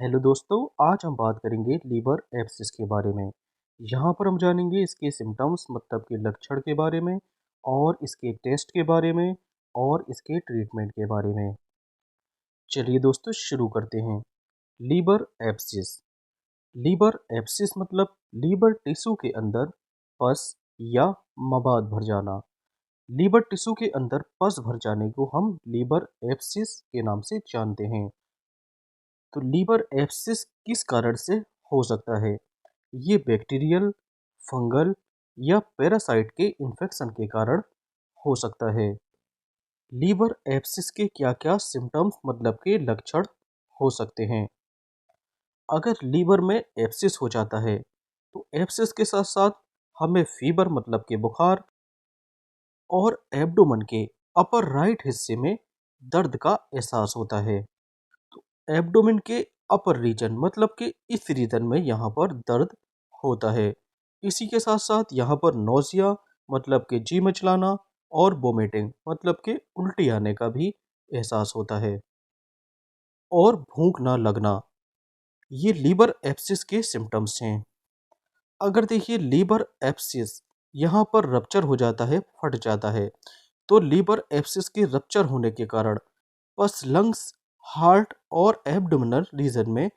Hello दोस्तों, आज हम बात करेंगे लीवर एब्सिस के बारे में। यहाँ पर हम जानेंगे इसके सिम्टम्स मतलब के लक्षण के बारे में और इसके टेस्ट के बारे में और इसके ट्रीटमेंट के बारे में। चलिए दोस्तों शुरू करते हैं। Liver abscess. लीवर एब्सिस मतलब लीवर टिश्यू के अंदर पस या मवाद भर जाना। लीवर टिश्यू के अंदर पस भर जाने को हम लीवर एब्सिस के नाम से जानते हैं। तो लीवर एब्सिस किस कारण से हो सकता है? ये बैक्टीरियल, फंगल या पैरासाइट के इन्फेक्शन के कारण हो सकता है। लीवर एब्सिस के क्या-क्या सिम्टम्स मतलब के लक्षण हो सकते हैं? अगर लीवर में एब्सिस हो जाता है, तो एब्सिस के साथ-साथ हमें फीवर मतलब के बुखार और एब्डोमेन के अपर राइट हिस्से में दर्द का एहसास होता है। एब्डोमेन के अपर रीजन मतलब कि इस रीजन में यहाँ पर दर्द होता है। इसी के साथ साथ यहाँ पर नोज़िया मतलब कि जी मिचलाना और वोमिटिंग मतलब कि उल्टी आने का भी एहसास होता है और भूख ना लगना। ये लीवर एब्सिस के सिम्टम्स हैं। अगर देखिए लीवर एब्सिस यहाँ पर रप्चर हो जाता है, फट जाता है, तो लीवर एब्सिस के रप्चर होने के कारण पस लंग्स, हार्ट और एब्डोमिनल रीजन में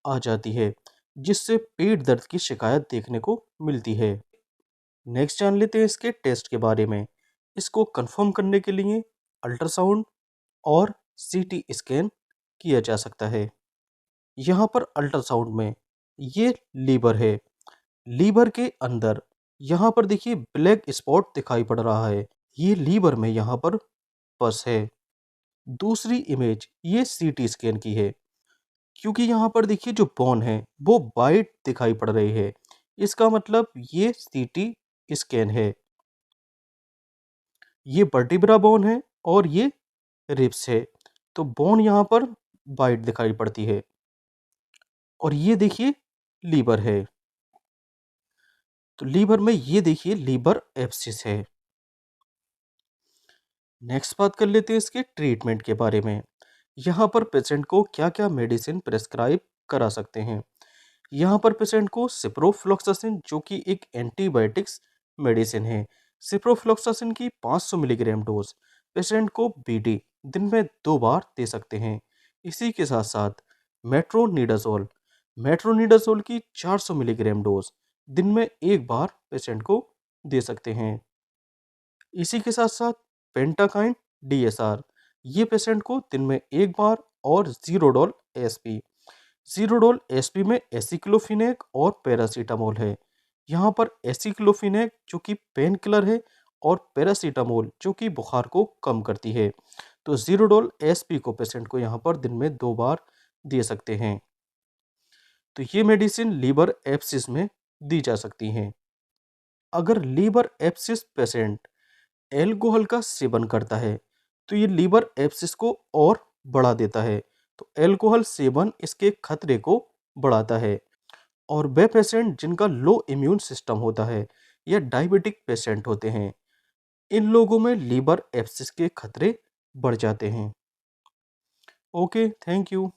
आ जाती है, जिससे पेट दर्द की शिकायत देखने को मिलती है। नेक्स्ट जान लेते हैं इसके टेस्ट के बारे में। इसको कंफर्म करने के लिए अल्ट्रासाउंड और सीटी स्कैन किया जा सकता है। यहाँ पर अल्ट्रासाउंड में ये लीवर है। लीवर के अंदर यहाँ पर देखिए ब्लैक स्पॉट दिखाई पड़ रहा है। ये लीवर में यहाँ पर पस है। दूसरी इमेज ये सीटी स्कैन की है, क्योंकि यहाँ पर देखिए जो बोन है वो वाइट दिखाई पड़ रही है। इसका मतलब ये सीटी स्कैन है। ये वर्टिब्रा बोन है और ये रिब्स है। तो बोन यहाँ पर वाइट दिखाई पड़ती है और ये देखिए लीवर है। तो लीवर में ये देखिए लीवर एब्सिस है। नेक्स्ट बात कर लेते हैं इसके ट्रीटमेंट के बारे में। यहाँ पर पेशेंट को क्या-क्या मेडिसिन प्रेस्क्राइब करा सकते हैं। यहाँ पर पेशेंट को सिप्रोफ्लॉक्सासिन जो कि एक एंटीबायोटिक्स मेडिसिन है। सिप्रोफ्लॉक्सासिन की 500 मिलीग्राम डोज पेशेंट को बीडी दिन में 2 बार दे सकते हैं। इसी के साथ-साथ मेट्रोनिडाज़ोल मेट्रोनिडाज़ोल की 400 मिलीग्राम डोज दिन में 1 बार पेशेंट को दे सकते हैं। इसी के साथ-साथ पेंटाकाइन डीएसआर ये पेशेंट को दिन में 1 बार और ज़ीरोडोल एसपी ज़ीरोडोल एसपी में एसिक्लोफिनेक और पैरासीटामोल है। यहाँ पर एसिक्लोफिनेक जो कि पेन किलर है और पैरासीटामोल जो कि बुखार को कम करती है। तो ज़ीरोडोल एसपी को पेशेंट को यहाँ पर दिन में 2 बार दे सकते हैं। तो ये मेडिसिन लीवर एब्सिस में दी जा सकती हैं। अगर लीवर एब्सिस पेशेंट अल्कोहल का सेवन करता है, तो ये लीवर एब्सिस को और बढ़ा देता है। तो अल्कोहल सेवन इसके खतरे को बढ़ाता है और वे पेशेंट जिनका लो इम्यून सिस्टम होता है या डायबिटिक पेशेंट होते हैं, इन लोगों में लीवर एब्सिस के खतरे बढ़ जाते हैं। Okay, thank you.